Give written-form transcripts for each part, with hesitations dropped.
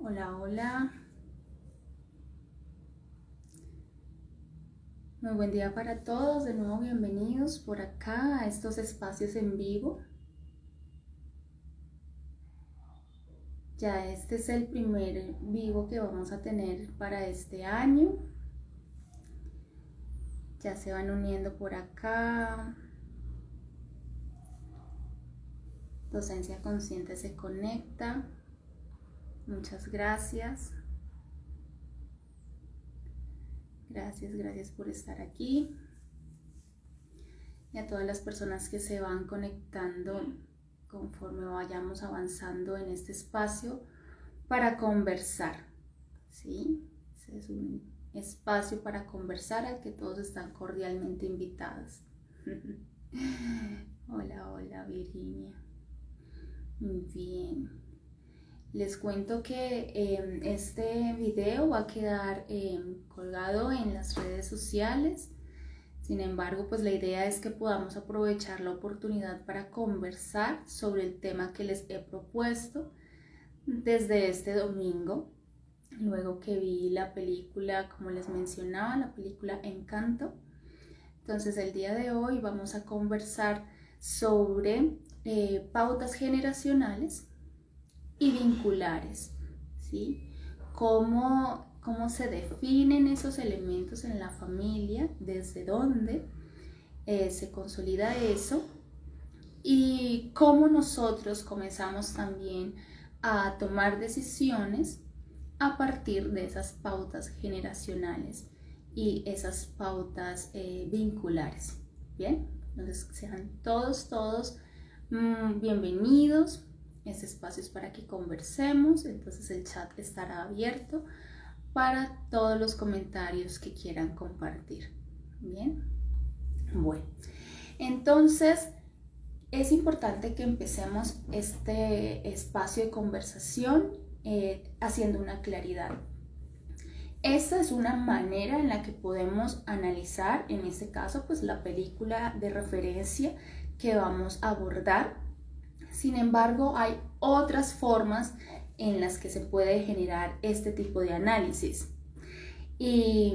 Hola, hola. Muy buen día para todos. De nuevo, bienvenidos por acá a estos espacios en vivo. Ya este es el primer vivo que vamos a tener para este año. Ya se van uniendo por acá. Docencia Consciente se conecta. Muchas gracias. Gracias por estar aquí. Y a todas las personas que se van conectando conforme vayamos avanzando en este espacio para conversar, ¿sí? Este es un espacio para conversar al que todos están cordialmente invitados. Hola, Virginia. Muy bien. Les cuento que este video va a quedar colgado en las redes sociales. Sin embargo, pues la idea es que podamos aprovechar la oportunidad para conversar sobre el tema que les he propuesto desde este domingo, luego que vi la película, como les mencionaba, la película Encanto. Entonces el día de hoy vamos a conversar sobre pautas generacionales y vinculares, ¿sí? Cómo se definen esos elementos en la familia, desde dónde se consolida eso y cómo nosotros comenzamos también a tomar decisiones a partir de esas pautas generacionales y esas pautas vinculares. Bien, entonces sean todos bienvenidos. Este espacio es para que conversemos, entonces el chat estará abierto para todos los comentarios que quieran compartir. Bien, bueno, entonces es importante que empecemos este espacio de conversación haciendo una claridad. Esta es una manera en la que podemos analizar, en este caso, pues la película de referencia que vamos a abordar. Sin embargo, hay otras formas en las que se puede generar este tipo de análisis. Y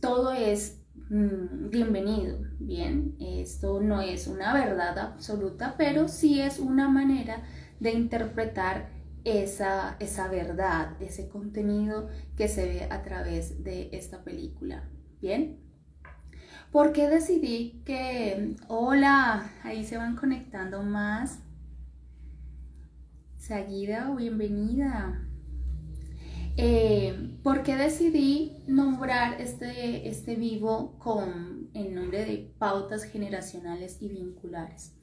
todo es bienvenido, bien, esto no es una verdad absoluta, pero sí es una manera de interpretar esa verdad, ese contenido que se ve a través de esta película, bien. ¿Por qué decidí que, hola, ahí se van conectando más? Seguida o bienvenida. ¿Por qué decidí nombrar este vivo con el nombre de pautas generacionales y vinculares?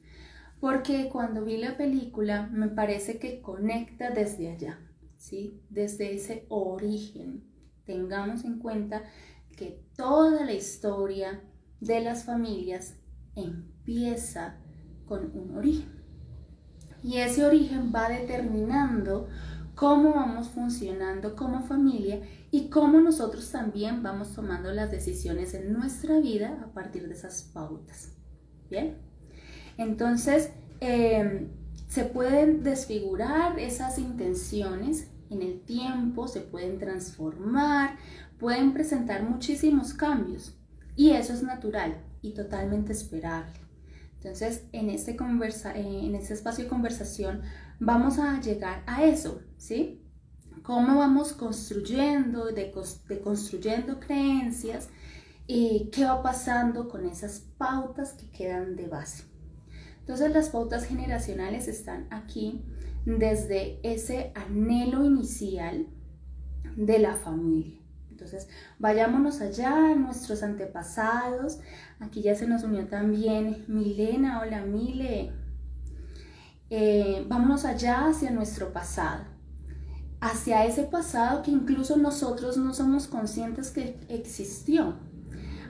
Porque cuando vi la película me parece que conecta desde allá, ¿sí? Desde ese origen. Tengamos en cuenta que toda la historia de las familias empieza con un origen. Y ese origen va determinando cómo vamos funcionando como familia y cómo nosotros también vamos tomando las decisiones en nuestra vida a partir de esas pautas. Bien, entonces se pueden desfigurar esas intenciones en el tiempo, se pueden transformar, pueden presentar muchísimos cambios y eso es natural y totalmente esperable. Entonces, en este espacio de conversación vamos a llegar a eso, ¿sí? Cómo vamos construyendo, deconstruyendo creencias y qué va pasando con esas pautas que quedan de base. Entonces, las pautas generacionales están aquí desde ese anhelo inicial de la familia. Entonces, vayámonos allá a nuestros antepasados. Aquí ya se nos unió también Milena. Hola, Mile. Vámonos allá hacia nuestro pasado. Hacia ese pasado que incluso nosotros no somos conscientes que existió.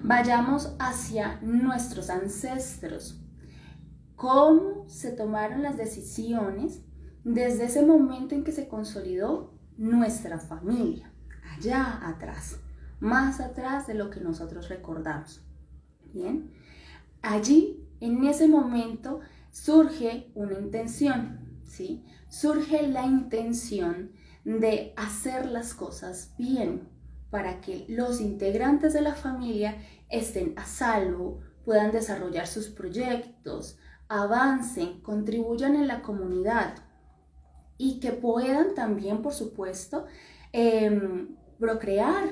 Vayamos hacia nuestros ancestros. ¿Cómo se tomaron las decisiones desde ese momento en que se consolidó nuestra familia? Allá atrás, más atrás de lo que nosotros recordamos. Bien, allí, en ese momento, surge una intención, ¿sí? Surge la intención de hacer las cosas bien para que los integrantes de la familia estén a salvo, puedan desarrollar sus proyectos, avancen, contribuyan en la comunidad y que puedan también, por supuesto, procrear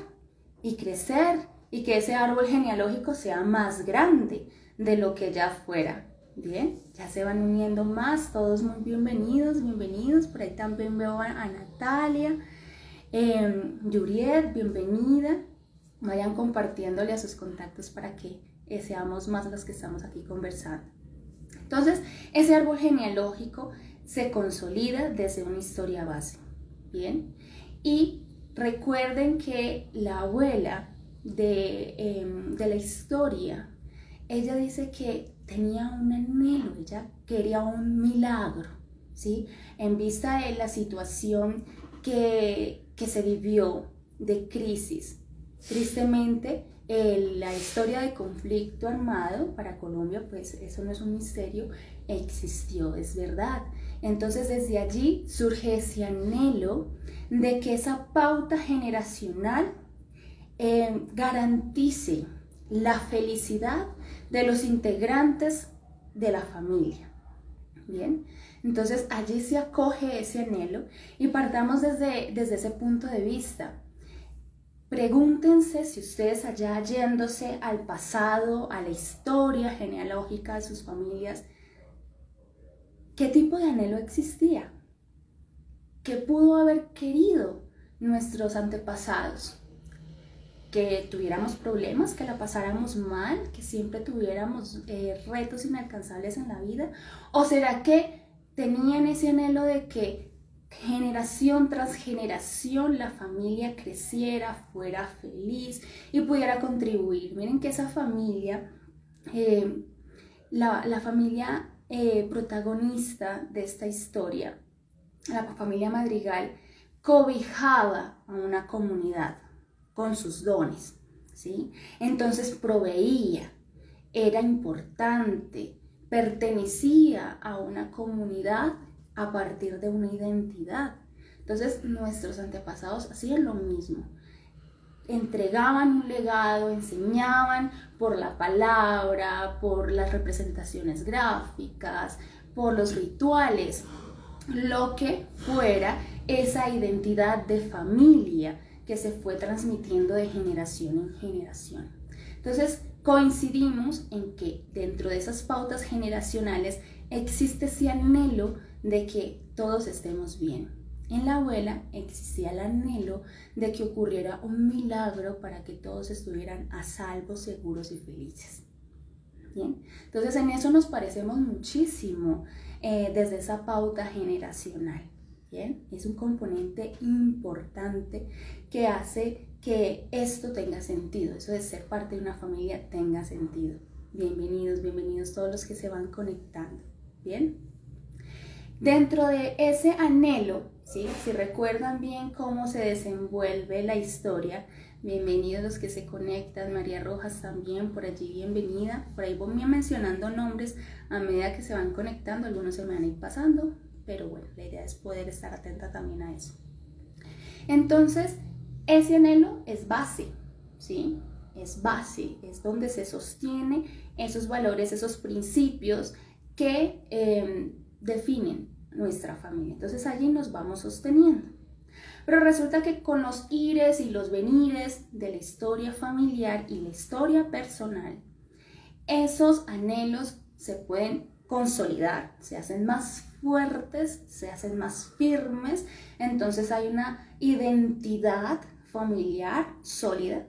y crecer y que ese árbol genealógico sea más grande de lo que ya fuera. Bien, ya se van uniendo más, todos muy bienvenidos, bienvenidos. Por ahí también veo a Natalia, Yuriet, bienvenida. Vayan compartiéndole a sus contactos para que seamos más los que estamos aquí conversando. Entonces, ese árbol genealógico se consolida desde una historia base. Bien, y recuerden que la abuela de la historia, ella dice que tenía un anhelo, ella quería un milagro, ¿sí? En vista de la situación que se vivió de crisis. Tristemente, la historia de conflicto armado para Colombia, pues eso no es un misterio, existió, es verdad. Entonces desde allí surge ese anhelo de que esa pauta generacional garantice la felicidad de los integrantes de la familia. Bien, entonces allí se acoge ese anhelo y partamos desde ese punto de vista. Pregúntense si ustedes allá yéndose al pasado, a la historia genealógica de sus familias, ¿qué tipo de anhelo existía? ¿Qué pudo haber querido nuestros antepasados? Que tuviéramos problemas, que la pasáramos mal, que siempre tuviéramos retos inalcanzables en la vida? ¿O será que tenían ese anhelo de que generación tras generación la familia creciera, fuera feliz y pudiera contribuir? Miren que esa familia, la familia protagonista de esta historia, la familia Madrigal, cobijaba a una comunidad con sus dones, ¿sí? Entonces proveía, era importante, pertenecía a una comunidad a partir de una identidad. Entonces nuestros antepasados hacían lo mismo, entregaban un legado, enseñaban por la palabra, por las representaciones gráficas, por los rituales, lo que fuera esa identidad de familia que se fue transmitiendo de generación en generación. Entonces coincidimos en que dentro de esas pautas generacionales existe ese anhelo de que todos estemos bien. En la abuela existía el anhelo de que ocurriera un milagro para que todos estuvieran a salvo, seguros y felices. Bien, entonces en eso nos parecemos muchísimo desde esa pauta generacional. Bien, es un componente importante que hace que esto tenga sentido, eso de ser parte de una familia tenga sentido. Bienvenidos, bienvenidos todos los que se van conectando. Bien, dentro de ese anhelo, ¿sí? Si recuerdan bien cómo se desenvuelve la historia, bienvenidos los que se conectan. María Rojas también por allí, bienvenida. Por ahí voy mencionando nombres a medida que se van conectando, algunos se me van a ir pasando, pero bueno, la idea es poder estar atenta también a eso. Entonces, ese anhelo es base, ¿sí? Es base, es donde se sostiene esos valores, esos principios que definen nuestra familia. Entonces allí nos vamos sosteniendo. Pero resulta que con los ires y los venires de la historia familiar y la historia personal, esos anhelos se pueden consolidar, se hacen más fuertes, se hacen más firmes, entonces hay una identidad familiar sólida,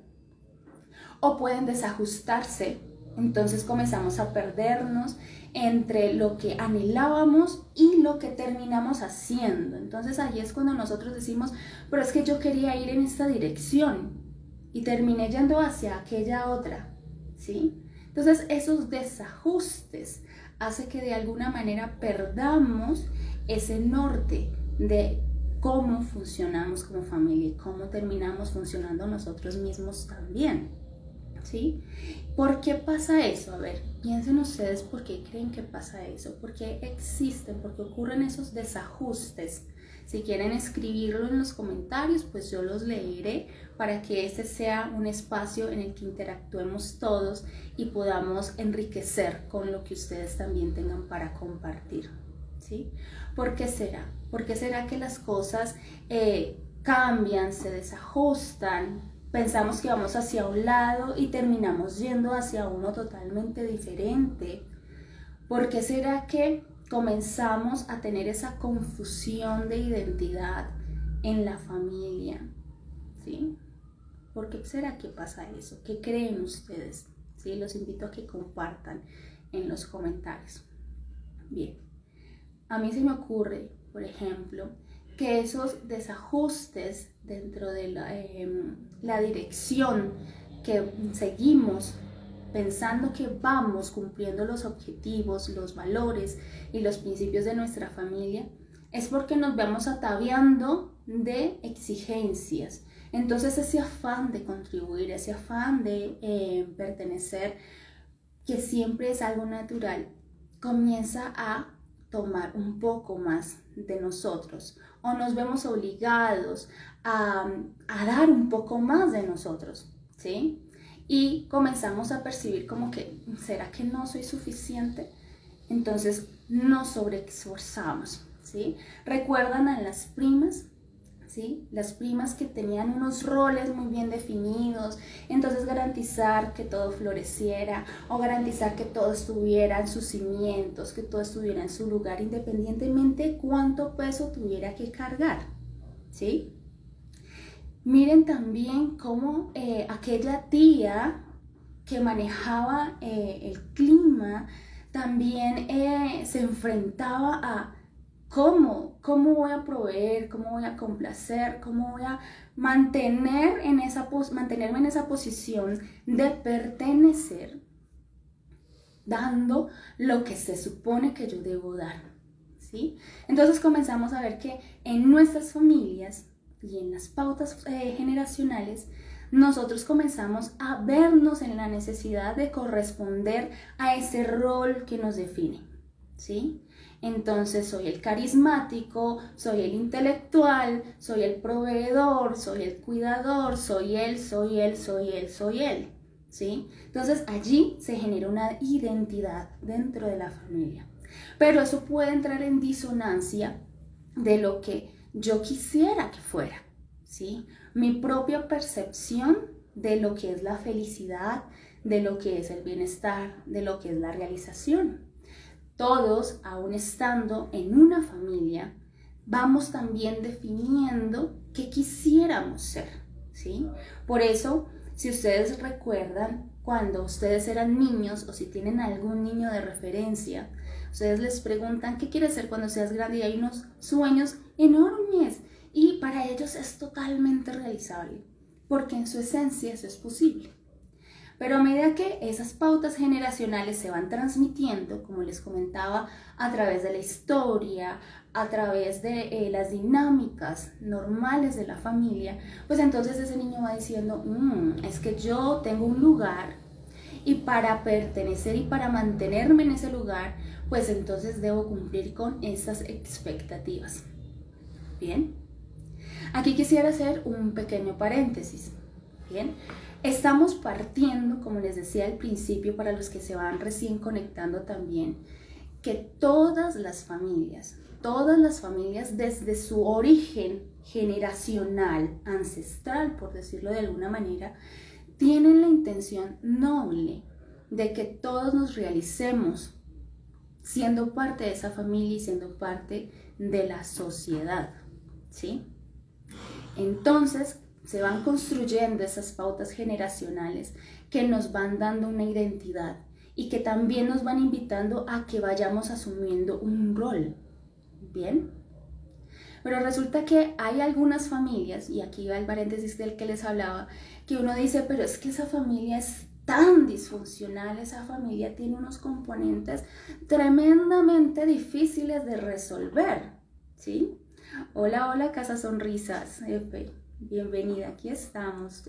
o pueden desajustarse, entonces comenzamos a perdernos entre lo que anhelábamos y lo que terminamos haciendo. Entonces ahí es cuando nosotros decimos, pero es que yo quería ir en esta dirección y terminé yendo hacia aquella otra, ¿sí? Entonces esos desajustes hace que de alguna manera perdamos ese norte de cómo funcionamos como familia y cómo terminamos funcionando nosotros mismos también, ¿sí? ¿Por qué pasa eso? A ver, piensen ustedes por qué creen que pasa eso, por qué existen, por qué ocurren esos desajustes, Si quieren escribirlo en los comentarios, pues yo los leeré para que este sea un espacio en el que interactuemos todos y podamos enriquecer con lo que ustedes también tengan para compartir, ¿sí? ¿Por qué será? ¿Por qué será que las cosas cambian, se desajustan? Pensamos que vamos hacia un lado y terminamos yendo hacia uno totalmente diferente. ¿Por qué será que comenzamos a tener esa confusión de identidad en la familia? ¿Sí? ¿Por qué será que pasa eso? ¿Qué creen ustedes? ¿Sí? Los invito a que compartan en los comentarios. Bien, a mí se me ocurre, por ejemplo, que esos desajustes dentro de la dirección que seguimos, pensando que vamos cumpliendo los objetivos, los valores y los principios de nuestra familia, es porque nos vamos ataviando de exigencias. Entonces ese afán de contribuir, ese afán de pertenecer, que siempre es algo natural, comienza a tomar un poco más de nosotros o nos vemos obligados a dar un poco más de nosotros, ¿sí? Y comenzamos a percibir como que, ¿será que no soy suficiente? Entonces nos sobreesforzamos, ¿sí? ¿Recuerdan a las primas? ¿Sí? Las primas que tenían unos roles muy bien definidos, entonces garantizar que todo floreciera o garantizar que todo estuviera en sus cimientos, que todo estuviera en su lugar, independientemente cuánto peso tuviera que cargar, ¿sí? Miren también cómo aquella tía que manejaba el clima también se enfrentaba a cómo voy a proveer, cómo voy a complacer, cómo voy a mantenerme en esa posición de pertenecer, dando lo que se supone que yo debo dar, ¿sí? Entonces comenzamos a ver que en nuestras familias y en las pautas generacionales, nosotros comenzamos a vernos en la necesidad de corresponder a ese rol que nos define, ¿sí? Entonces soy el carismático, soy el intelectual, soy el proveedor, soy el cuidador, soy él, ¿sí? Entonces allí se genera una identidad dentro de la familia. Pero eso puede entrar en disonancia de lo que yo quisiera que fuera, ¿sí? Mi propia percepción de lo que es la felicidad, de lo que es el bienestar, de lo que es la realización. Todos, aún estando en una familia, vamos también definiendo qué quisiéramos ser, ¿sí? Por eso, si ustedes recuerdan, cuando ustedes eran niños o si tienen algún niño de referencia, ustedes les preguntan qué quieres ser cuando seas grande y hay unos sueños enormes y para ellos es totalmente realizable, porque en su esencia eso es posible. Pero a medida que esas pautas generacionales se van transmitiendo, como les comentaba, a través de la historia, a través de las dinámicas normales de la familia, pues entonces ese niño va diciendo, es que yo tengo un lugar y para pertenecer y para mantenerme en ese lugar, pues entonces debo cumplir con esas expectativas. Bien, aquí quisiera hacer un pequeño paréntesis. Bien, estamos partiendo, como les decía al principio, para los que se van recién conectando también, que todas las familias desde su origen generacional, ancestral, por decirlo de alguna manera, tienen la intención noble de que todos nos realicemos siendo parte de esa familia y siendo parte de la sociedad, ¿sí? Entonces, se van construyendo esas pautas generacionales que nos van dando una identidad y que también nos van invitando a que vayamos asumiendo un rol, ¿bien? Pero resulta que hay algunas familias, y aquí va el paréntesis del que les hablaba, que uno dice, pero es que esa familia es tan disfuncional, esa familia tiene unos componentes tremendamente difíciles de resolver, ¿sí? Hola, hola, Casa Sonrisas, bienvenida, aquí estamos.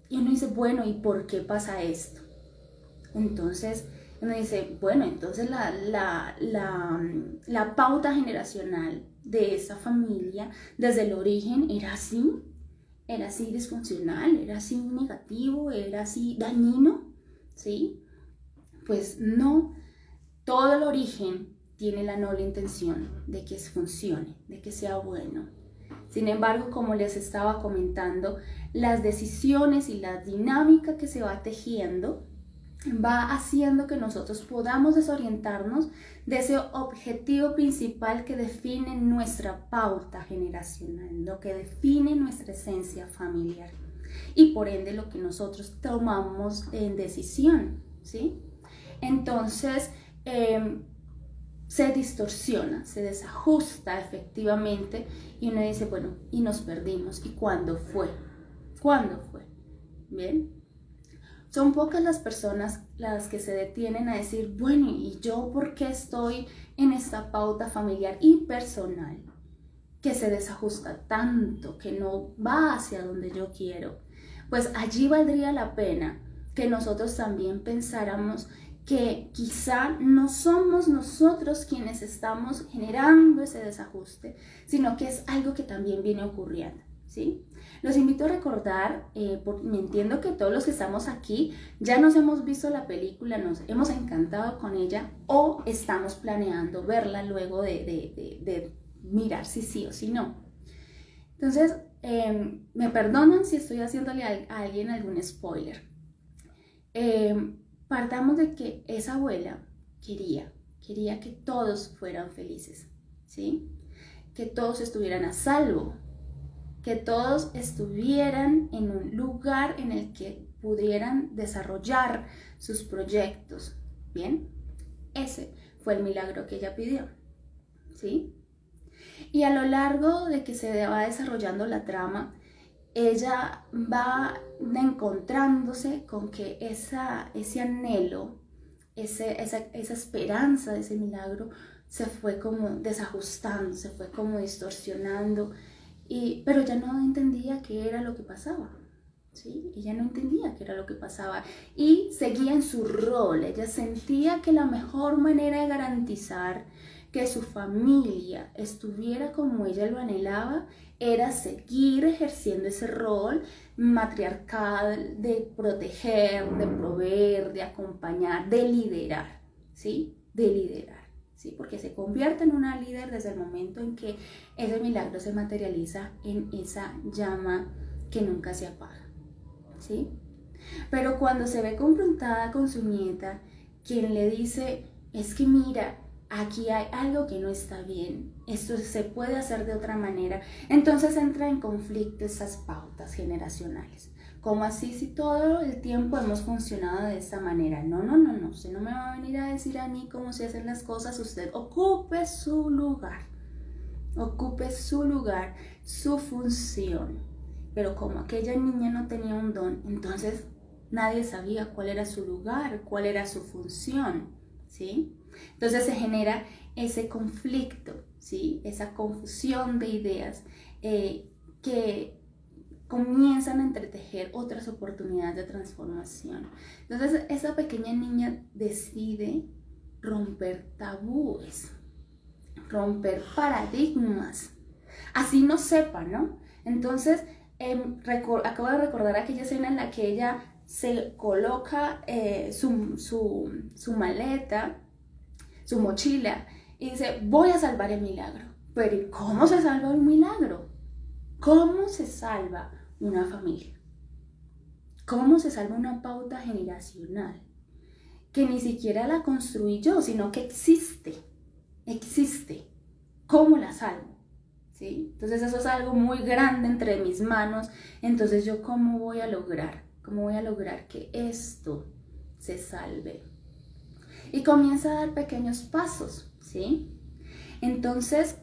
Y uno dice, bueno, ¿y por qué pasa esto? Entonces, Uno dice, bueno, entonces la pauta generacional de esa familia desde el origen era así disfuncional, era así negativo, era así dañino, ¿sí? Pues no, todo el origen tiene la noble intención de que funcione, de que sea bueno. Sin embargo, como les estaba comentando, las decisiones y la dinámica que se va tejiendo va haciendo que nosotros podamos desorientarnos de ese objetivo principal que define nuestra pauta generacional, lo que define nuestra esencia familiar y por ende lo que nosotros tomamos en decisión, ¿sí? Entonces, se distorsiona, se desajusta efectivamente y uno dice, bueno, y nos perdimos. ¿Y cuándo fue? ¿Cuándo fue? ¿Bien? Son pocas las personas las que se detienen a decir, bueno, ¿y yo por qué estoy en esta pauta familiar y personal que se desajusta tanto, que no va hacia donde yo quiero? Pues allí valdría la pena que nosotros también pensáramos que quizá no somos nosotros quienes estamos generando ese desajuste, sino que es algo que también viene ocurriendo, ¿sí? Los invito a recordar, me entiendo que todos los que estamos aquí ya nos hemos visto la película, nos hemos encantado con ella o estamos planeando verla luego de mirar si sí o si no. Entonces, me perdonan si estoy haciéndole a alguien algún spoiler. Partamos de que esa abuela quería que todos fueran felices, ¿sí? Que todos estuvieran a salvo, que todos estuvieran en un lugar en el que pudieran desarrollar sus proyectos, ¿bien? Ese fue el milagro que ella pidió, ¿sí? Y a lo largo de que se va desarrollando la trama, ella va encontrándose con que ese anhelo, esa esperanza de ese milagro se fue como desajustando, se fue como distorsionando, pero ella no entendía qué era lo que pasaba, ¿sí? Ella no entendía qué era lo que pasaba y seguía en su rol. Ella sentía que la mejor manera de garantizar que su familia estuviera como ella lo anhelaba era seguir ejerciendo ese rol matriarcal de proteger, de proveer, de acompañar, de liderar, ¿sí? De liderar, ¿sí? Porque se convierte en una líder desde el momento en que ese milagro se materializa en esa llama que nunca se apaga, ¿sí? Pero cuando se ve confrontada con su nieta, quien le dice, es que mira, aquí hay algo que no está bien, esto se puede hacer de otra manera, entonces entra en conflicto esas pautas generacionales. ¿Cómo así si todo el tiempo hemos funcionado de esta manera? No, usted no me va a venir a decir a mí cómo se hacen las cosas, usted ocupe su lugar, su función. Pero como aquella niña no tenía un don, entonces nadie sabía cuál era su lugar, cuál era su función, ¿sí? Entonces se genera ese conflicto, ¿sí? Esa confusión de ideas que comienzan a entretejer otras oportunidades de transformación. Entonces esa pequeña niña decide romper tabúes, romper paradigmas, así no sepa, ¿no? Entonces acabo de recordar aquella escena en la que ella se coloca su maleta, su mochila, y dice, voy a salvar el milagro. Pero ¿cómo se salva un milagro? ¿Cómo se salva una familia? ¿Cómo se salva una pauta generacional? Que ni siquiera la construí yo, sino que existe. ¿Cómo la salvo? ¿Sí? Entonces eso es algo muy grande entre mis manos. Entonces yo, ¿cómo voy a lograr que esto se salve? Y comienza a dar pequeños pasos, ¿sí? Entonces,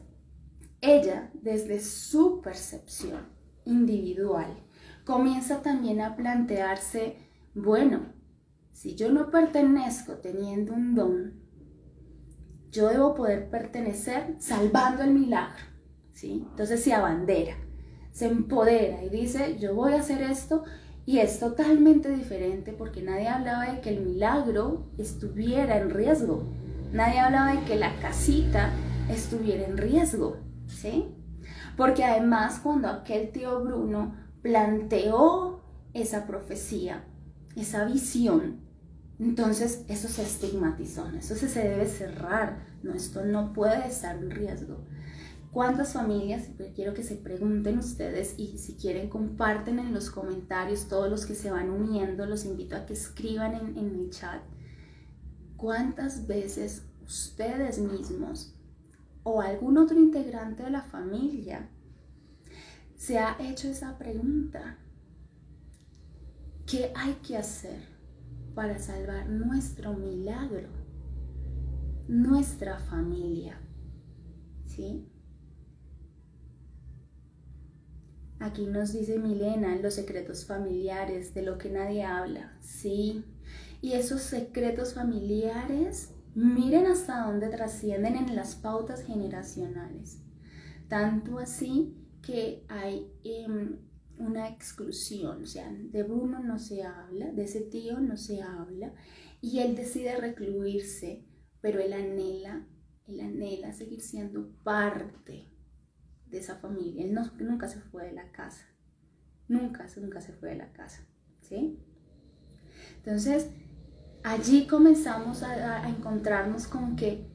ella, desde su percepción individual, comienza también a plantearse, bueno, si yo no pertenezco teniendo un don, yo debo poder pertenecer salvando el milagro, ¿sí? Entonces se abandera, se empodera y dice, yo voy a hacer esto Y es totalmente diferente porque nadie hablaba de que el milagro estuviera en riesgo. Nadie hablaba de que la casita estuviera en riesgo, ¿sí? Porque además cuando aquel tío Bruno planteó esa profecía, esa visión, entonces eso se estigmatizó, eso se debe cerrar, no, esto no puede estar en riesgo. ¿Cuántas familias? Quiero que se pregunten ustedes y si quieren comparten en los comentarios, todos los que se van uniendo, los invito a que escriban en el chat. ¿Cuántas veces ustedes mismos o algún otro integrante de la familia se ha hecho esa pregunta? ¿Qué hay que hacer para salvar nuestro milagro, nuestra familia? ¿Sí? Aquí nos dice Milena, los secretos familiares, de lo que nadie habla. Sí, y esos secretos familiares, miren hasta dónde trascienden en las pautas generacionales. Tanto así que hay una exclusión, o sea, de Bruno no se habla, de ese tío no se habla, y él decide recluirse, pero él anhela seguir siendo parte de esa familia. Él nunca se fue de la casa, nunca se fue de la casa, ¿sí? Entonces, allí comenzamos a encontrarnos con que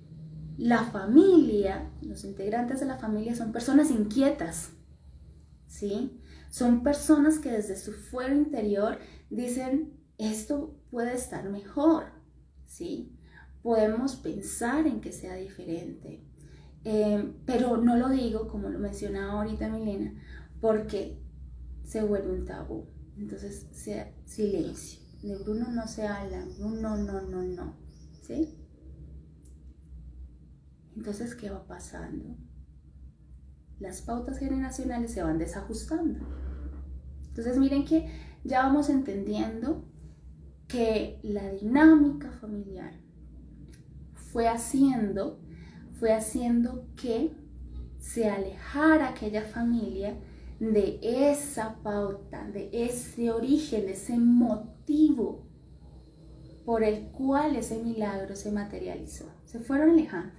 la familia, los integrantes de la familia son personas inquietas, ¿sí? Son personas que desde su fuero interior dicen, esto puede estar mejor, ¿sí? Podemos pensar en que sea diferente. Pero no lo digo, como lo mencionaba ahorita Milena, porque se vuelve un tabú. Entonces, silencio. De Bruno no se habla, no, ¿sí? Entonces, ¿qué va pasando? Las pautas generacionales se van desajustando. Entonces, miren que ya vamos entendiendo que la dinámica familiar fue haciendo que se alejara aquella familia de esa pauta, de ese origen, de ese motivo por el cual ese milagro se materializó. Se fueron alejando,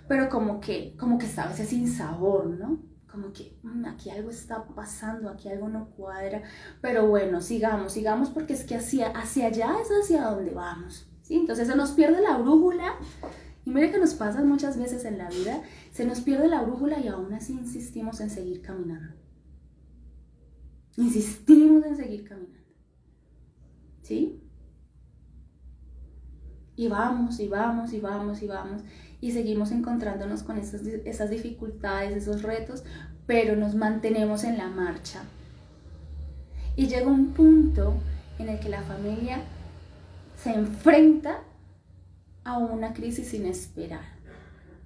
pero como que estaba ese sinsabor, ¿no? Como que aquí algo está pasando, aquí algo no cuadra, pero bueno, sigamos porque es que hacia allá es hacia donde vamos, ¿sí? Entonces se nos pierde la brújula, y mire que nos pasa muchas veces en la vida, se nos pierde la brújula y aún así insistimos en seguir caminando. ¿Sí? Y vamos, y seguimos encontrándonos con esas dificultades, esos retos, pero nos mantenemos en la marcha. Y llega un punto en el que la familia se enfrenta a una crisis inesperada,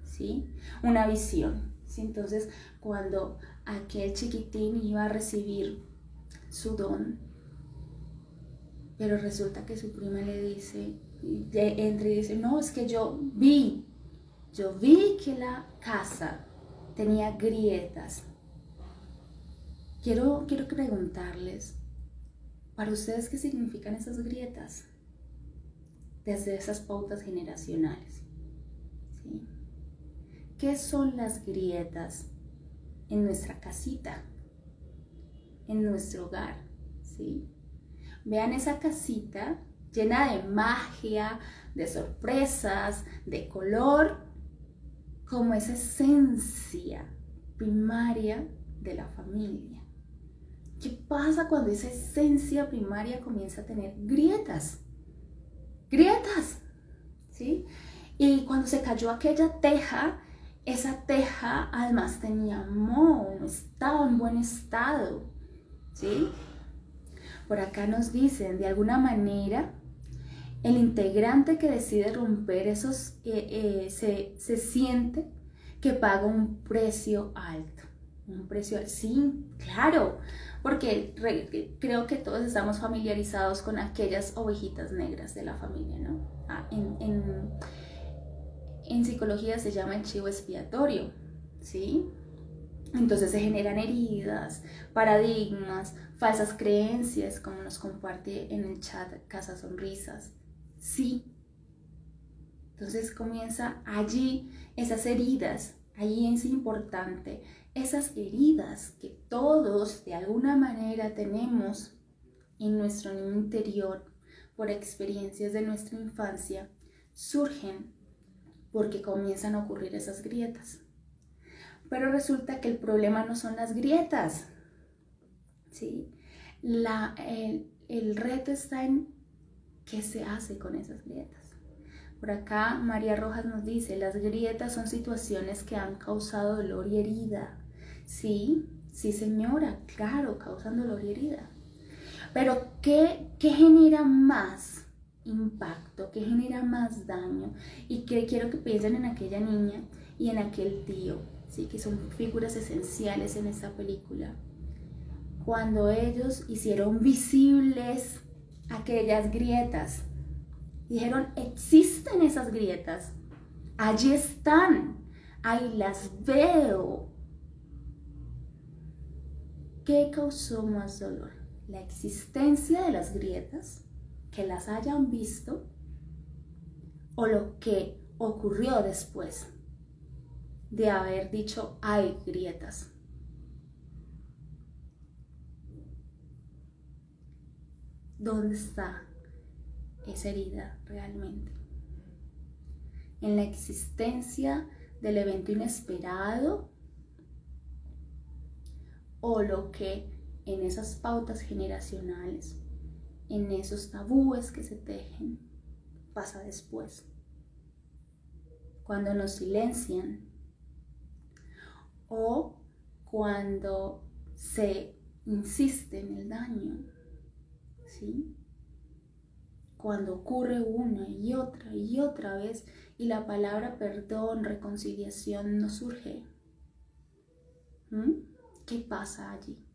¿sí? Una visión, ¿sí? Entonces, cuando aquel chiquitín iba a recibir su don, pero resulta que su prima le dice, entra y dice, no, es que yo vi que la casa tenía grietas. Quiero preguntarles, para ustedes, ¿qué significan esas grietas? Desde esas pautas generacionales, ¿sí? ¿Qué son las grietas en nuestra casita, en nuestro hogar, ¿sí? Vean esa casita llena de magia, de sorpresas, de color, como esa esencia primaria de la familia. ¿Qué pasa cuando esa esencia primaria comienza a tener grietas? ¿Sí? Y cuando se cayó aquella teja, esa teja además tenía moho, no estaba en buen estado, ¿sí? Por acá nos dicen, de alguna manera, el integrante que decide romper esos, se siente que paga un precio alto. Sí, claro, porque creo que todos estamos familiarizados con aquellas ovejitas negras de la familia, ¿no? En psicología se llama el chivo expiatorio, ¿sí? Entonces se generan heridas, paradigmas, falsas creencias, como nos comparte en el chat Casa Sonrisas. Sí. Entonces comienza allí esas heridas, allí es importante, esas heridas que todos de alguna manera tenemos en nuestro niño interior por experiencias de nuestra infancia, surgen porque comienzan a ocurrir esas grietas. Pero resulta que el problema no son las grietas, ¿sí? El reto está en qué se hace con esas grietas. Por acá María Rojas nos dice, las grietas son situaciones que han causado dolor y herida. Sí, sí señora, claro, causan dolor y herida. Pero ¿qué genera más impacto? ¿Qué genera más daño? Y que quiero que piensen en aquella niña y en aquel tío, ¿sí? Que son figuras esenciales en esta película. Cuando ellos hicieron visibles aquellas grietas, dijeron, existen esas grietas, allí están, ahí las veo. ¿Qué causó más dolor? ¿La existencia de las grietas, que las hayan visto, o lo que ocurrió después de haber dicho hay grietas? ¿Dónde está esa herida realmente? ¿En la existencia del evento inesperado, o lo que en esas pautas generacionales, en esos tabúes que se tejen, pasa después? Cuando nos silencian o cuando se insiste en el daño, ¿sí? Cuando ocurre una y otra vez y la palabra perdón, reconciliación no surge. ¿Qué pasa allí?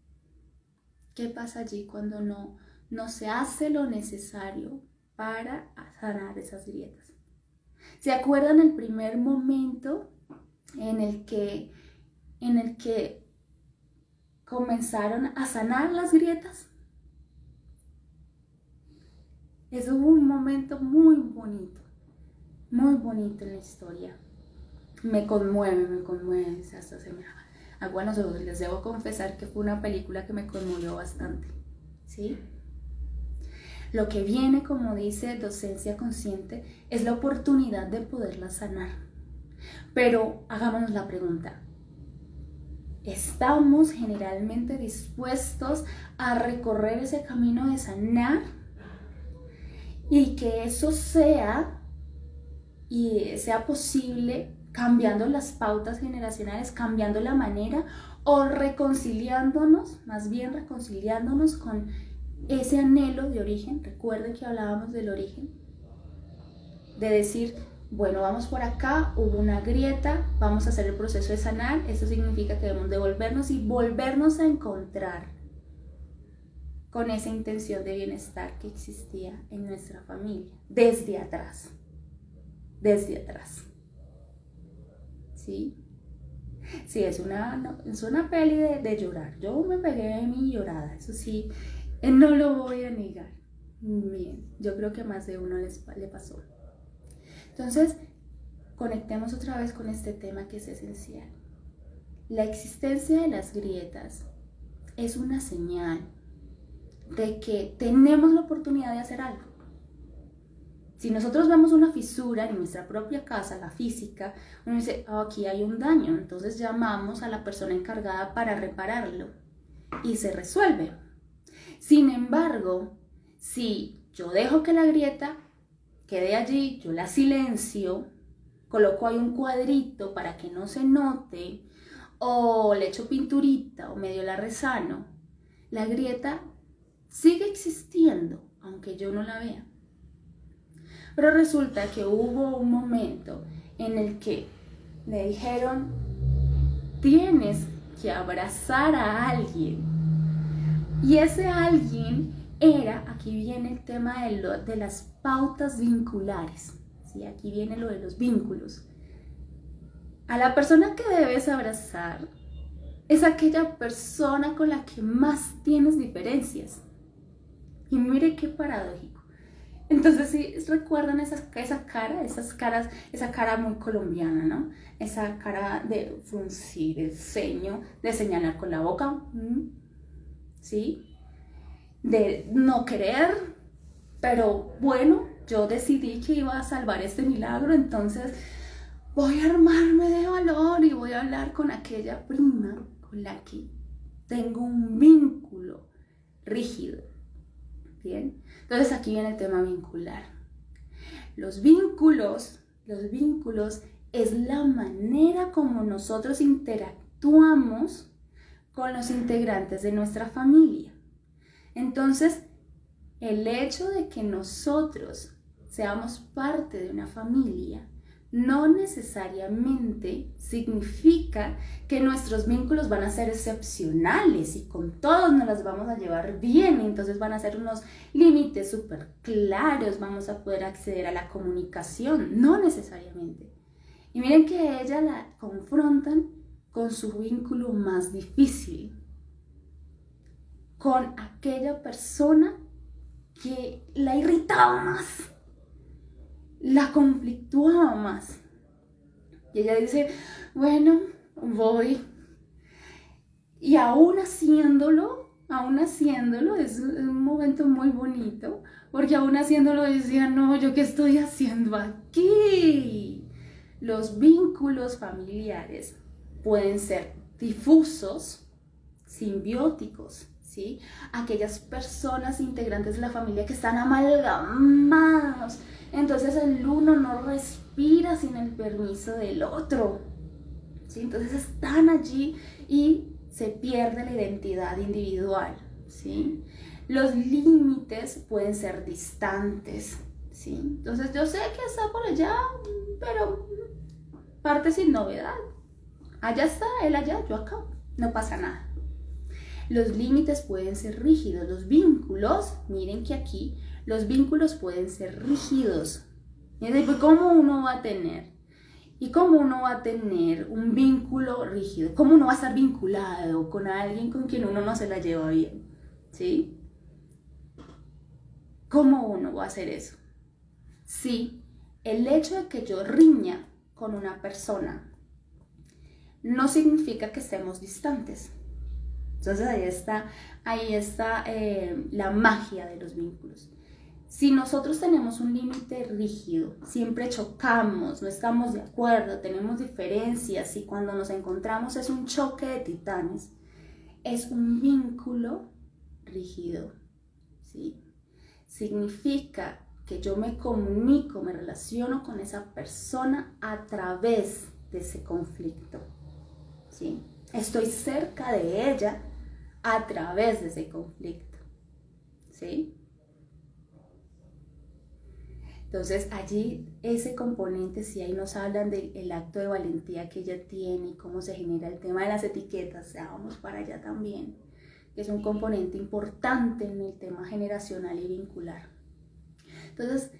¿Qué pasa allí cuando no se hace lo necesario para sanar esas grietas? ¿Se acuerdan el primer momento en el que comenzaron a sanar las grietas? Es un momento muy bonito en la historia. Me conmueve, hasta se me agua en los ojos. Les debo confesar que fue una película que me conmovió bastante, ¿sí? Lo que viene, como dice Docencia Consciente, es la oportunidad de poderla sanar. Pero hagámonos la pregunta, ¿estamos generalmente dispuestos a recorrer ese camino de sanar? Y que eso sea posible cambiando las pautas generacionales, cambiando la manera, o reconciliándonos, más bien reconciliándonos con ese anhelo de origen. Recuerden que hablábamos del origen, de decir, bueno, vamos por acá, hubo una grieta, vamos a hacer el proceso de sanar. Eso significa que debemos devolvernos y volvernos a encontrar con esa intención de bienestar que existía en nuestra familia, desde atrás. ¿Sí? Sí, es una peli de llorar. Yo me pegué mi llorada, eso sí, no lo voy a negar. Bien, yo creo que a más de uno le pasó. Entonces, conectemos otra vez con este tema que es esencial. La existencia de las grietas es una señal de que tenemos la oportunidad de hacer algo. Si nosotros vemos una fisura en nuestra propia casa, la física, uno dice, aquí hay un daño, entonces llamamos a la persona encargada para repararlo y se resuelve. Sin embargo, si yo dejo que la grieta quede allí, yo la silencio, coloco ahí un cuadrito para que no se note, o le echo pinturita o medio la resano, la grieta sigue existiendo, aunque yo no la vea. Pero resulta que hubo un momento en el que le dijeron, tienes que abrazar a alguien. Y ese alguien era, aquí viene el tema de las pautas vinculares, ¿sí? Aquí viene lo de los vínculos. A la persona que debes abrazar es aquella persona con la que más tienes diferencias. Y mire qué paradójico. Entonces, sí, recuerdan esa cara, esa cara muy colombiana, ¿no? Esa cara de fruncir el ceño, de señalar con la boca, ¿sí? De no querer, pero bueno, yo decidí que iba a salvar este milagro, entonces voy a armarme de valor y voy a hablar con aquella prima con la que tengo un vínculo rígido. Bien, entonces aquí viene el tema vincular. Los vínculos es la manera como nosotros interactuamos con los integrantes de nuestra familia. Entonces, el hecho de que nosotros seamos parte de una familia no necesariamente significa que nuestros vínculos van a ser excepcionales y con todos nos las vamos a llevar bien, entonces van a ser unos límites súper claros, vamos a poder acceder a la comunicación, no necesariamente. Y miren que a ella la confrontan con su vínculo más difícil, con aquella persona que la irritaba más, la conflictuaba más. Y ella dice, bueno, voy. Y aún haciéndolo es un momento muy bonito, porque aún haciéndolo decía, no, ¿yo qué estoy haciendo aquí? Los vínculos familiares pueden ser difusos, simbióticos, ¿sí? Aquellas personas integrantes de la familia que están amalgamados. Entonces el uno no respira sin el permiso del otro, ¿sí? Entonces están allí y se pierde la identidad individual, ¿sí? Los límites pueden ser distantes, ¿sí? Entonces yo sé que está por allá, pero parte sin novedad. Allá está, él allá, yo acá, no pasa nada. Los límites pueden ser rígidos, los vínculos, miren que aquí los vínculos pueden ser rígidos. ¿Cómo uno va a tener? ¿Y cómo uno va a tener un vínculo rígido? ¿Cómo uno va a estar vinculado con alguien con quien uno no se la lleva bien? ¿Sí? ¿Cómo uno va a hacer eso? Sí, el hecho de que yo riña con una persona no significa que estemos distantes. Entonces ahí está la magia de los vínculos. Si nosotros tenemos un límite rígido, siempre chocamos, no estamos de acuerdo, tenemos diferencias y cuando nos encontramos es un choque de titanes, es un vínculo rígido, ¿sí? Significa que yo me comunico, me relaciono con esa persona a través de ese conflicto, ¿sí? Estoy cerca de ella a través de ese conflicto, ¿sí? Entonces allí ese componente, si ahí nos hablan del acto de valentía que ella tiene y cómo se genera el tema de las etiquetas, ya vamos para allá también, que es un componente importante en el tema generacional y vincular. Entonces,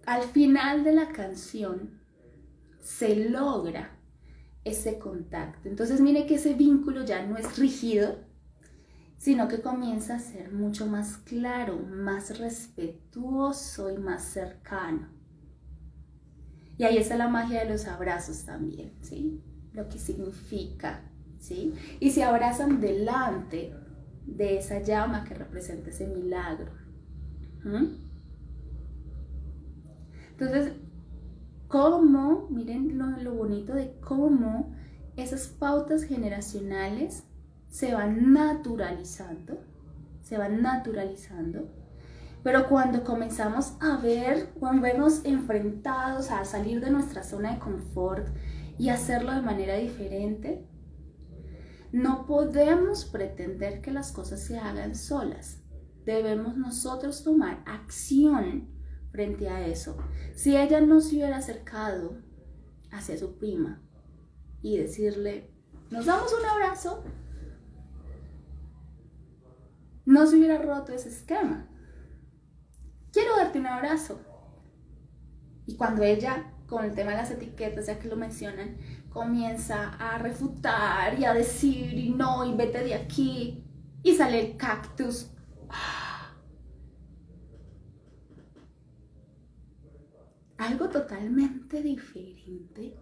al final de la canción se logra ese contacto. Entonces mire que ese vínculo ya no es rígido, sino que comienza a ser mucho más claro, más respetuoso y más cercano. Y ahí está la magia de los abrazos también, ¿sí? Lo que significa, ¿sí? Y se abrazan delante de esa llama que representa ese milagro. Entonces, cómo, miren lo bonito de cómo esas pautas generacionales se van naturalizando, pero cuando comenzamos a vernos enfrentados a salir de nuestra zona de confort y hacerlo de manera diferente, no podemos pretender que las cosas se hagan solas. Debemos nosotros tomar acción frente a eso. Si ella no se hubiera acercado hacia su prima y decirle, nos damos un abrazo, no se hubiera roto ese esquema. Quiero darte un abrazo. Y cuando ella con el tema de las etiquetas, ya que lo mencionan, comienza a refutar y a decir, y no, y vete de aquí, y sale el cactus. Algo totalmente diferente,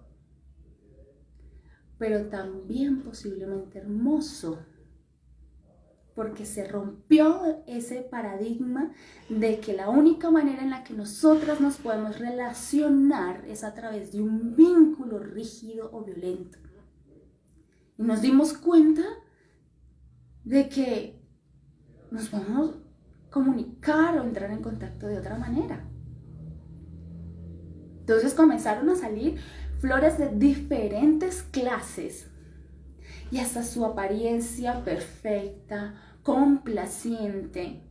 pero también posiblemente hermoso, porque se rompió ese paradigma de que la única manera en la que nosotras nos podemos relacionar es a través de un vínculo rígido o violento. Y nos dimos cuenta de que nos podemos comunicar o entrar en contacto de otra manera. Entonces comenzaron a salir flores de diferentes clases y hasta su apariencia perfecta, complaciente,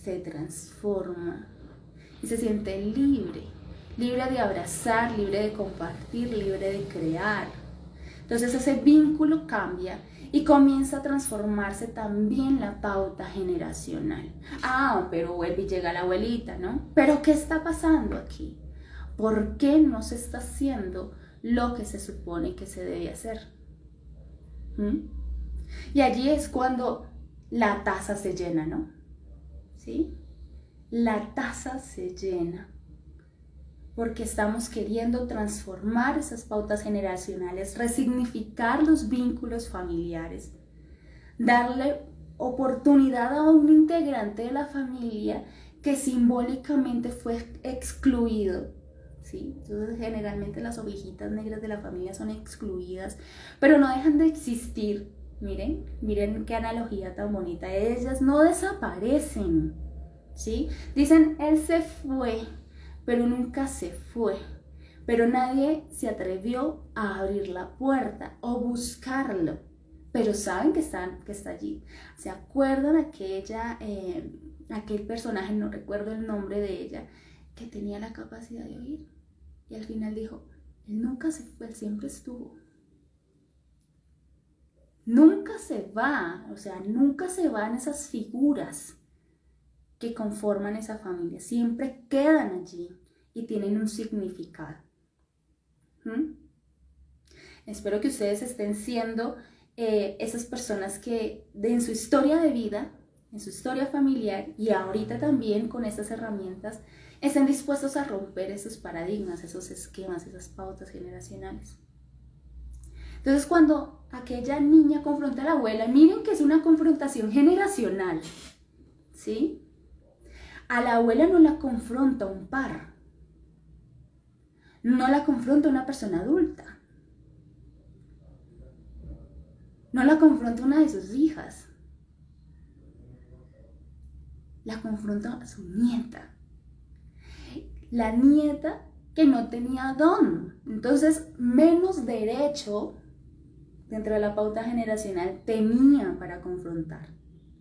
se transforma y se siente libre, libre de abrazar, libre de compartir, libre de crear. Entonces ese vínculo cambia y comienza a transformarse también la pauta generacional. Pero vuelve y llega la abuelita, ¿no? ¿Pero qué está pasando aquí? ¿Por qué no se está haciendo lo que se supone que se debe hacer? Y allí es cuando la taza se llena, ¿no? ¿Sí? La taza se llena porque estamos queriendo transformar esas pautas generacionales, resignificar los vínculos familiares, darle oportunidad a un integrante de la familia que simbólicamente fue excluido. ¿Sí? Entonces generalmente las ovejitas negras de la familia son excluidas, pero no dejan de existir. Miren qué analogía tan bonita. Ellas no desaparecen, ¿sí? Dicen, él se fue, pero nunca se fue. Pero nadie se atrevió a abrir la puerta o buscarlo. Pero saben que está allí. ¿Se acuerdan aquel personaje, no recuerdo el nombre de ella, que tenía la capacidad de oír? Y al final dijo, él nunca se fue, él siempre estuvo. Nunca se va, nunca se van esas figuras que conforman esa familia. Siempre quedan allí y tienen un significado. Espero que ustedes estén siendo esas personas que en su historia de vida, en su historia familiar y ahorita también con estas herramientas estén dispuestos a romper esos paradigmas, esos esquemas, esas pautas generacionales. Entonces cuando aquella niña confronta a la abuela, miren que es una confrontación generacional, ¿sí? A la abuela no la confronta un par, no la confronta una persona adulta, no la confronta una de sus hijas, la confronta a su nieta. La nieta que no tenía don. Entonces, menos derecho dentro de la pauta generacional tenía para confrontar,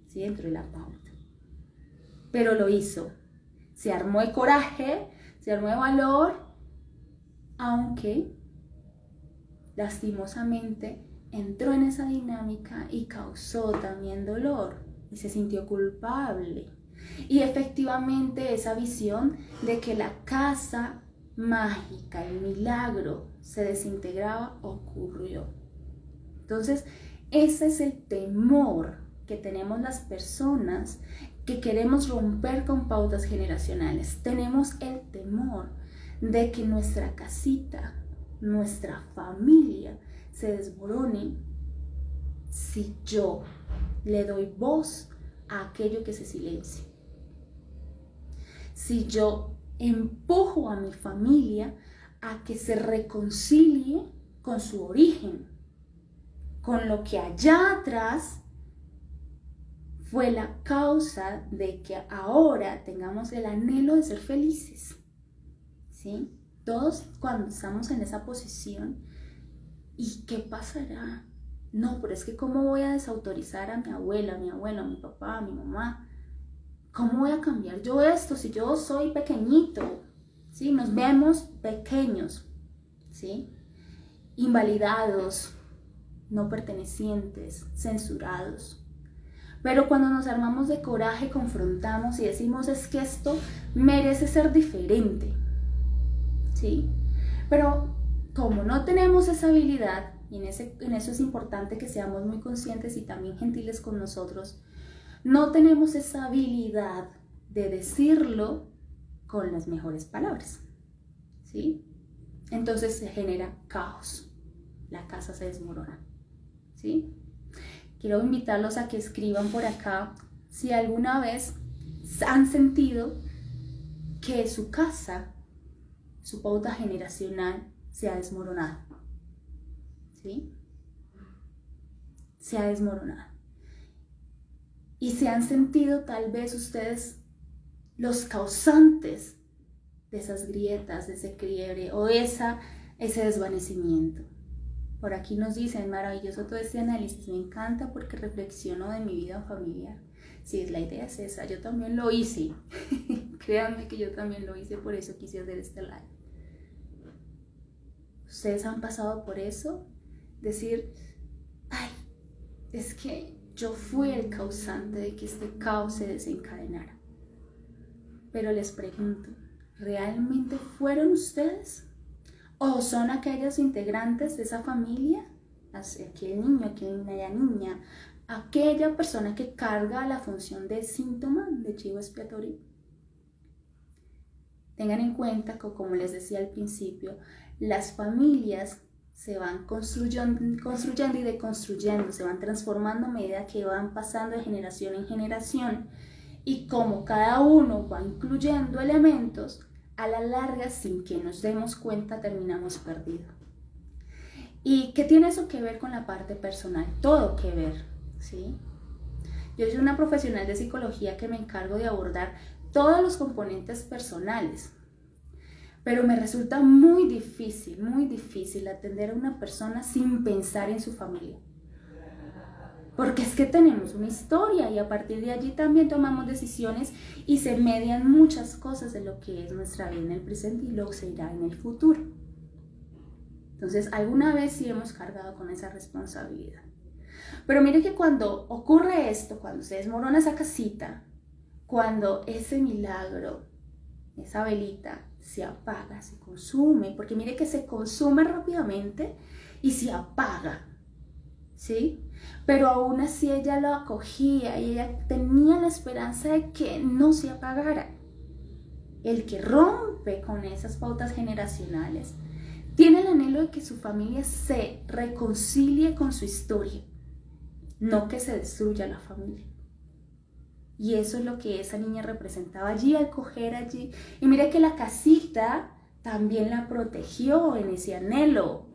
¿sí? Dentro de la pauta. Pero lo hizo. Se armó de coraje, se armó de valor, aunque lastimosamente entró en esa dinámica y causó también dolor y se sintió culpable. Y efectivamente esa visión de que la casa mágica, el milagro se desintegraba, ocurrió. Entonces, ese es el temor que tenemos las personas que queremos romper con pautas generacionales. Tenemos el temor de que nuestra casita, nuestra familia se desmorone si yo le doy voz a aquello que se silencia. Si yo empujo a mi familia a que se reconcilie con su origen, con lo que allá atrás fue la causa de que ahora tengamos el anhelo de ser felices, ¿sí? Todos cuando estamos en esa posición, ¿y qué pasará? No, pero es que ¿cómo voy a desautorizar a mi abuela, a mi abuelo, a mi papá, a mi mamá? ¿Cómo voy a cambiar yo esto si yo soy pequeñito? ¿Sí? Nos vemos pequeños, ¿sí? Invalidados, no pertenecientes, censurados. Pero cuando nos armamos de coraje, confrontamos y decimos, es que esto merece ser diferente, ¿sí? Pero como no tenemos esa habilidad, y en eso es importante que seamos muy conscientes y también gentiles con nosotros, no tenemos esa habilidad de decirlo con las mejores palabras, ¿sí? Entonces se genera caos, la casa se desmorona, ¿sí? Quiero invitarlos a que escriban por acá si alguna vez han sentido que su casa, su pauta generacional se ha desmoronado, ¿sí? Se ha desmoronado. Y se han sentido tal vez ustedes los causantes de esas grietas, de ese quiebre o ese desvanecimiento. Por aquí nos dicen, maravilloso todo este análisis, me encanta porque reflexiono de mi vida familiar. Sí, la idea es esa, yo también lo hice. Créanme que yo también lo hice, por eso quise hacer este live. ¿Ustedes han pasado por eso? Decir, ay, es que yo fui el causante de que este caos se desencadenara. Pero les pregunto, ¿realmente fueron ustedes? ¿O son aquellos integrantes de esa familia? Aquel niño, aquella niña, aquella persona que carga la función de síntoma de chivo expiatorio. Tengan en cuenta que, como les decía al principio, las familias se van construyendo y deconstruyendo, se van transformando a medida que van pasando de generación en generación, y como cada uno va incluyendo elementos, a la larga, sin que nos demos cuenta, terminamos perdidos. ¿Y qué tiene eso que ver con la parte personal? Todo que ver, ¿sí? Yo soy una profesional de psicología que me encargo de abordar todos los componentes personales, pero me resulta muy difícil atender a una persona sin pensar en su familia. Porque es que tenemos una historia y a partir de allí también tomamos decisiones y se median muchas cosas de lo que es nuestra vida en el presente y lo que será en el futuro. Entonces, alguna vez sí hemos cargado con esa responsabilidad. Pero mire que cuando ocurre esto, cuando se desmorona esa casita, cuando ese milagro, esa velita se apaga, se consume, porque mire que se consume rápidamente y se apaga, ¿sí? Pero aún así ella lo acogía y ella tenía la esperanza de que no se apagara. El que rompe con esas pautas generacionales tiene el anhelo de que su familia se reconcilie con su historia, no que se destruya la familia. Y eso es lo que esa niña representaba allí, al coger allí. Y mire que la casita también la protegió en ese anhelo.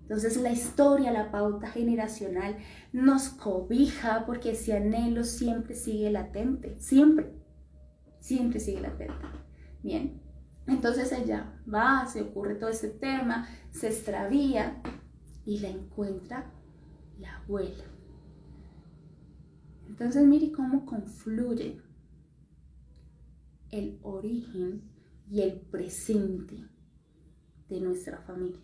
Entonces la historia, la pauta generacional nos cobija porque ese anhelo siempre sigue latente, siempre sigue latente. Bien, entonces ella va, se ocurre todo este tema, se extravía y la encuentra la abuela. Entonces mire cómo confluye el origen y el presente de nuestra familia.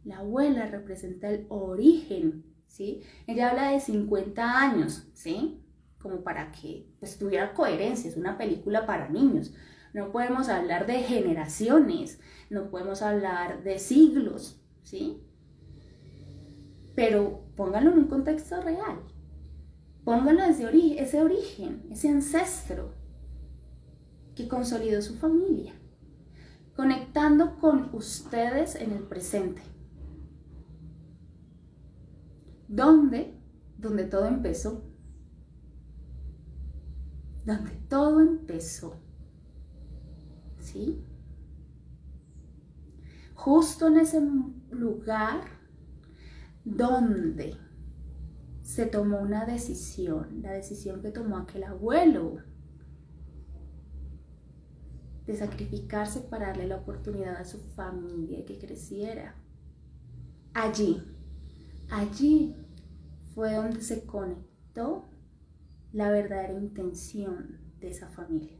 La abuela representa el origen, ¿sí? Ella habla de 50 años, ¿sí? Como para que pues, tuviera coherencia, es una película para niños. No podemos hablar de generaciones, no podemos hablar de siglos, ¿sí? Pero pónganlo en un contexto real. Pónganlo desde ese origen, ese ancestro que consolidó su familia, conectando con ustedes en el presente. Donde todo empezó. Donde todo empezó. ¿Sí? Justo en ese lugar donde se tomó una decisión, la decisión que tomó aquel abuelo de sacrificarse para darle la oportunidad a su familia de que creciera. Allí fue donde se conectó la verdadera intención de esa familia.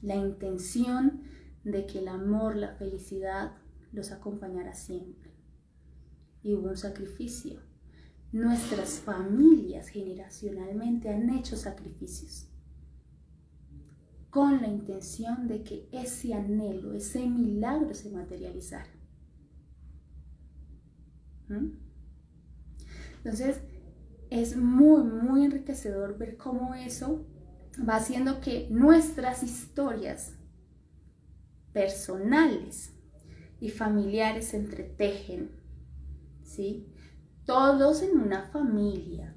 La intención de que el amor, la felicidad los acompañara siempre. Y hubo un sacrificio. Nuestras familias generacionalmente han hecho sacrificios con la intención de que ese anhelo, ese milagro se materializara. Entonces, es muy, muy enriquecedor ver cómo eso va haciendo que nuestras historias personales y familiares se entretejen, ¿sí? Todos en una familia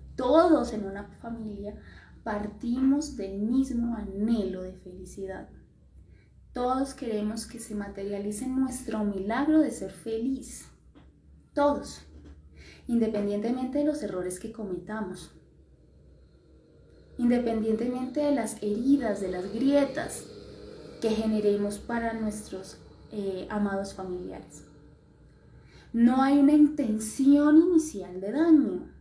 partimos del mismo anhelo de felicidad. Todos queremos que se materialice nuestro milagro de ser feliz. Todos, independientemente de los errores que cometamos, independientemente de las heridas, de las grietas que generemos para nuestros amados familiares. No hay una intención inicial de daño.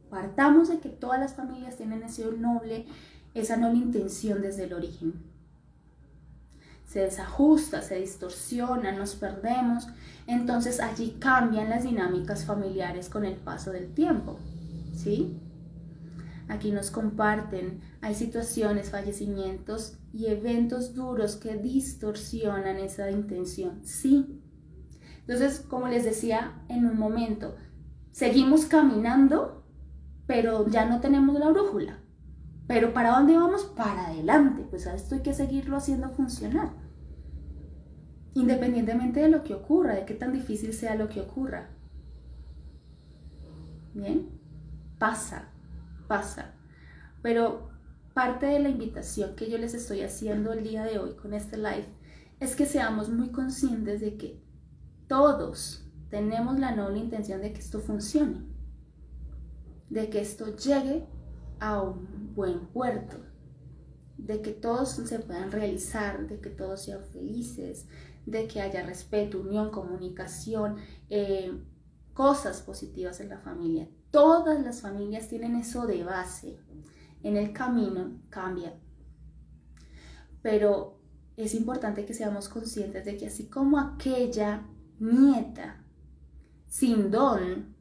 Partamos de que todas las familias tienen esa noble intención desde el origen. Se desajusta, se distorsiona, nos perdemos, entonces allí cambian las dinámicas familiares con el paso del tiempo, ¿sí? Aquí nos comparten, hay situaciones, fallecimientos y eventos duros que distorsionan esa intención, sí. Entonces, como les decía en un momento, seguimos caminando, pero ya no tenemos la brújula. ¿Pero para dónde vamos? Para adelante. Pues a esto hay que seguirlo haciendo funcionar. Independientemente de lo que ocurra, de qué tan difícil sea lo que ocurra. ¿Bien? Pasa. Pero parte de la invitación que yo les estoy haciendo el día de hoy con este live es que seamos muy conscientes de que todos tenemos la noble intención de que esto funcione, de que esto llegue a un buen puerto, de que todos se puedan realizar, de que todos sean felices, de que haya respeto, unión, comunicación, cosas positivas en la familia. Todas las familias tienen eso de base. En el camino cambia, pero es importante que seamos conscientes de que así como aquella nieta sin don,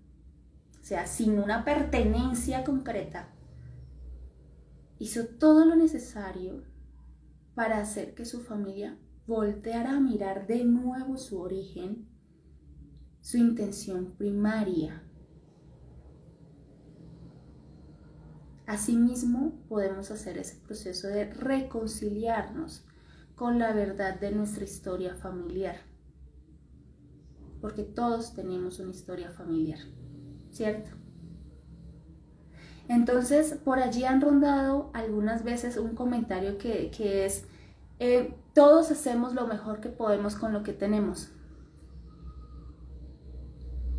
o sea, sin una pertenencia concreta, hizo todo lo necesario para hacer que su familia volteara a mirar de nuevo su origen, su intención primaria. Asimismo, podemos hacer ese proceso de reconciliarnos con la verdad de nuestra historia familiar, porque todos tenemos una historia familiar, ¿cierto? Entonces, por allí han rondado algunas veces un comentario que es, todos hacemos lo mejor que podemos con lo que tenemos.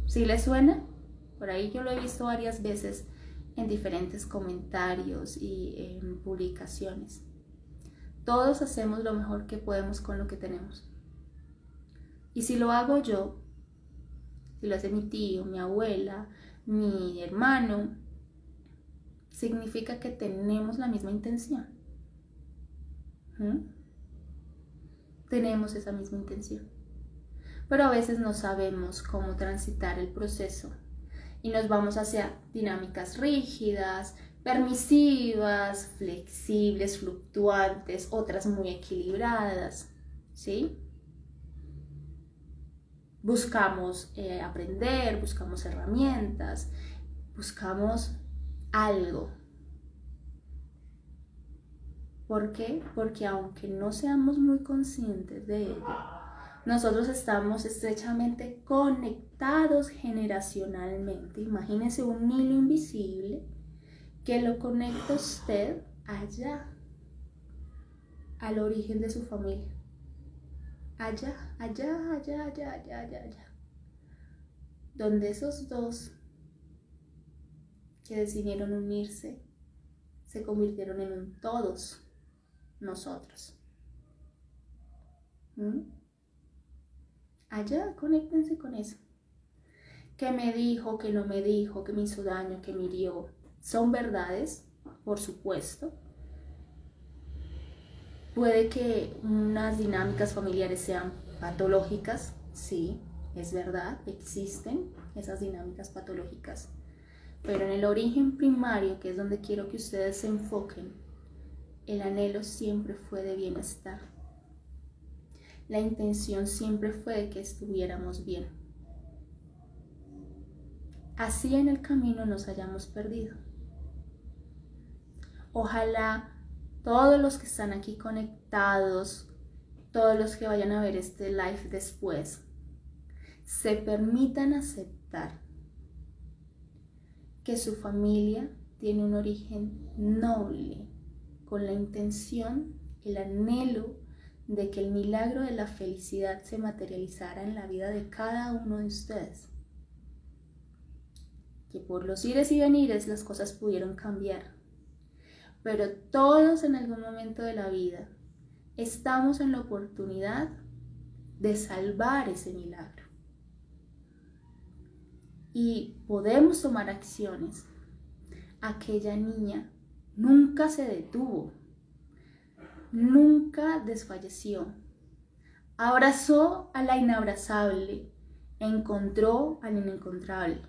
¿Sí les suena? Por ahí yo lo he visto varias veces en diferentes comentarios y en publicaciones. Todos hacemos lo mejor que podemos con lo que tenemos. Y si lo hago yo, si lo hace mi tío, mi abuela, mi hermano, significa que tenemos la misma intención. Tenemos esa misma intención. Pero a veces no sabemos cómo transitar el proceso y nos vamos hacia dinámicas rígidas, permisivas, flexibles, fluctuantes, otras muy equilibradas, ¿sí? Buscamos aprender, buscamos herramientas, buscamos algo. ¿Por qué? Porque aunque no seamos muy conscientes de ello, nosotros estamos estrechamente conectados generacionalmente. Imagínense un hilo invisible que lo conecta a usted allá, al origen de su familia. Allá. Donde esos dos que decidieron unirse se convirtieron en un todos nosotros. Allá, conéctense con eso. ¿Qué me dijo, qué no me dijo, qué me hizo daño, qué me hirió? Son verdades, por supuesto. Puede que unas dinámicas familiares sean patológicas, sí, es verdad, existen esas dinámicas patológicas. Pero en el origen primario, que es donde quiero que ustedes se enfoquen, el anhelo siempre fue de bienestar. La intención siempre fue de que estuviéramos bien. Así en el camino nos hayamos perdido. Ojalá todos los que están aquí conectados, todos los que vayan a ver este live después, se permitan aceptar que su familia tiene un origen noble, con la intención, el anhelo de que el milagro de la felicidad se materializara en la vida de cada uno de ustedes. Que por los ires y venires las cosas pudieron cambiar, pero todos en algún momento de la vida estamos en la oportunidad de salvar ese milagro. Y podemos tomar acciones. Aquella niña nunca se detuvo, nunca desfalleció. Abrazó a la inabrazable, encontró al inencontrable,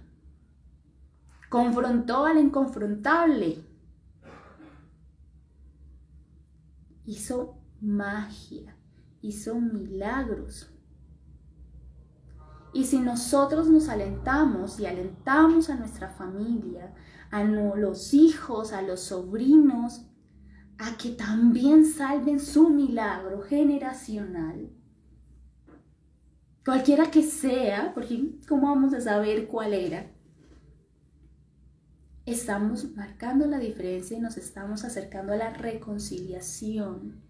confrontó al inconfrontable. Hizo magia, hizo milagros. Y si nosotros nos alentamos y alentamos a nuestra familia, a los hijos, a los sobrinos, a que también salven su milagro generacional, cualquiera que sea, porque ¿cómo vamos a saber cuál era? Estamos marcando la diferencia y nos estamos acercando a la reconciliación.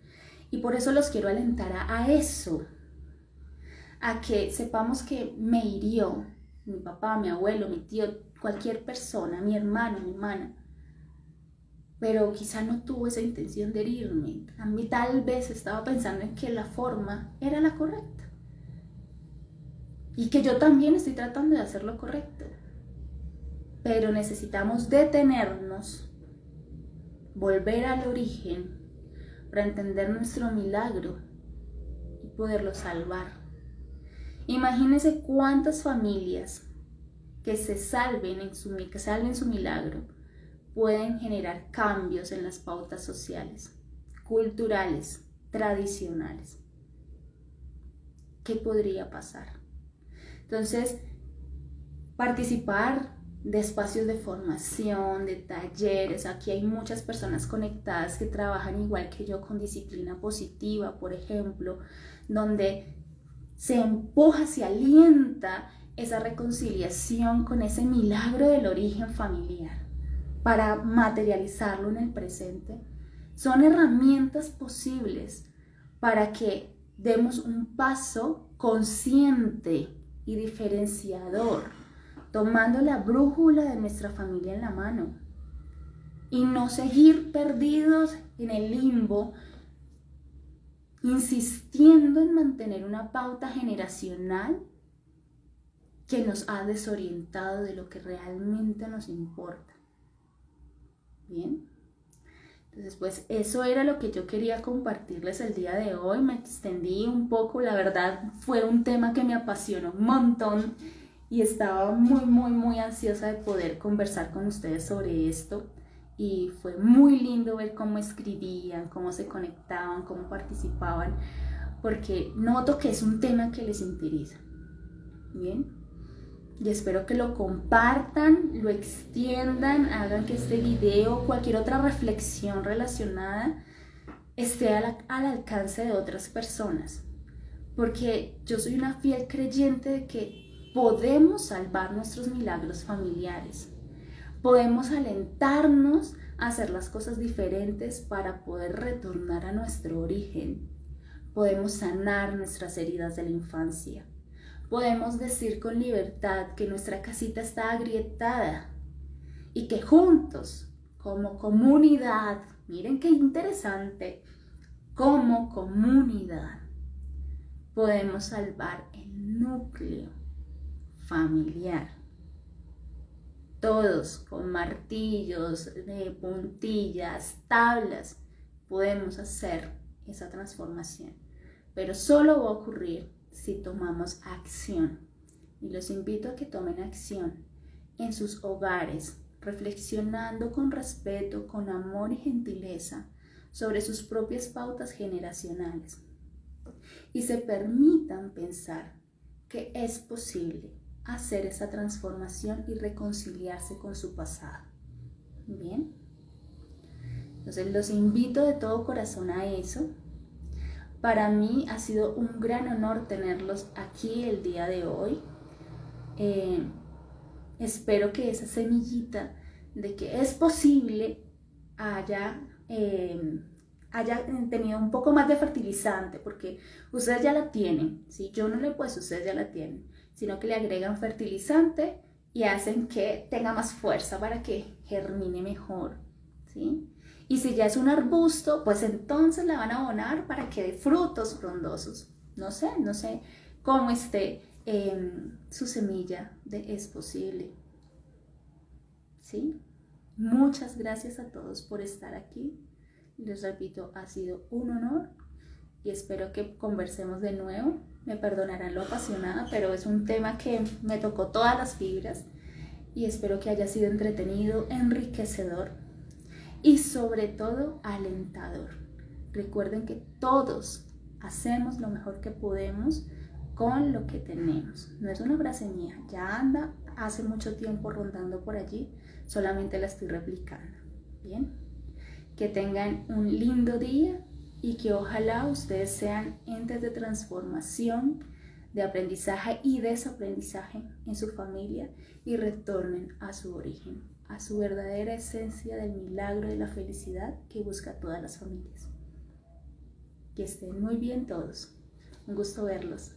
Y por eso los quiero alentar a eso, a que sepamos que me hirió mi papá, mi abuelo, mi tío, cualquier persona, mi hermano, mi hermana, pero quizá no tuvo esa intención de herirme. A mí tal vez estaba pensando en que la forma era la correcta y que yo también estoy tratando de hacer lo correcto, pero necesitamos detenernos, volver al origen para entender nuestro milagro y poderlo salvar. Imagínense cuántas familias que salven su milagro pueden generar cambios en las pautas sociales, culturales, tradicionales. ¿Qué podría pasar? Entonces, participar de espacios de formación, de talleres. Aquí hay muchas personas conectadas que trabajan igual que yo con disciplina positiva, por ejemplo, donde se empuja, se alienta esa reconciliación con ese milagro del origen familiar para materializarlo en el presente. Son herramientas posibles para que demos un paso consciente y diferenciador, tomando la brújula de nuestra familia en la mano y no seguir perdidos en el limbo, insistiendo en mantener una pauta generacional que nos ha desorientado de lo que realmente nos importa. Bien, entonces pues eso era lo que yo quería compartirles el día de hoy. Me extendí un poco, la verdad fue un tema que me apasionó un montón y estaba muy ansiosa de poder conversar con ustedes sobre esto. Y fue muy lindo ver cómo escribían, cómo se conectaban, cómo participaban, porque noto que es un tema que les interesa. Bien, y espero que lo compartan, lo extiendan, hagan que este video o cualquier otra reflexión relacionada esté al alcance de otras personas, porque yo soy una fiel creyente de que podemos salvar nuestros milagros familiares. Podemos alentarnos a hacer las cosas diferentes para poder retornar a nuestro origen. Podemos sanar nuestras heridas de la infancia. Podemos decir con libertad que nuestra casita está agrietada y que juntos, como comunidad, miren qué interesante, como comunidad, podemos salvar el núcleo familiar. Todos con martillos, puntillas, tablas, podemos hacer esa transformación. Pero solo va a ocurrir si tomamos acción. Y los invito a que tomen acción en sus hogares, reflexionando con respeto, con amor y gentileza sobre sus propias pautas generacionales y se permitan pensar que es posible hacer esa transformación y reconciliarse con su pasado. Bien, entonces los invito de todo corazón a eso. Para mí ha sido un gran honor tenerlos aquí el día de hoy. Espero que esa semillita de que es posible haya tenido un poco más de fertilizante, porque ustedes ya la tienen, ¿sí? Yo no le he puesto, ustedes ya la tienen, sino que le agregan fertilizante y hacen que tenga más fuerza para que germine mejor, ¿sí? Y si ya es un arbusto, pues entonces la van a abonar para que dé frutos frondosos. No sé cómo esté su semilla de es posible, ¿sí? Muchas gracias a todos por estar aquí. Les repito, ha sido un honor y espero que conversemos de nuevo. Me perdonarán lo apasionada, pero es un tema que me tocó todas las fibras y espero que haya sido entretenido, enriquecedor y sobre todo alentador. Recuerden que todos hacemos lo mejor que podemos con lo que tenemos. No es una frase mía, ya anda hace mucho tiempo rondando por allí, solamente la estoy replicando. Bien, que tengan un lindo día y que ojalá ustedes sean entes de transformación, de aprendizaje y desaprendizaje en su familia y retornen a su origen, a su verdadera esencia del milagro de la felicidad que busca todas las familias. Que estén muy bien todos. Un gusto verlos.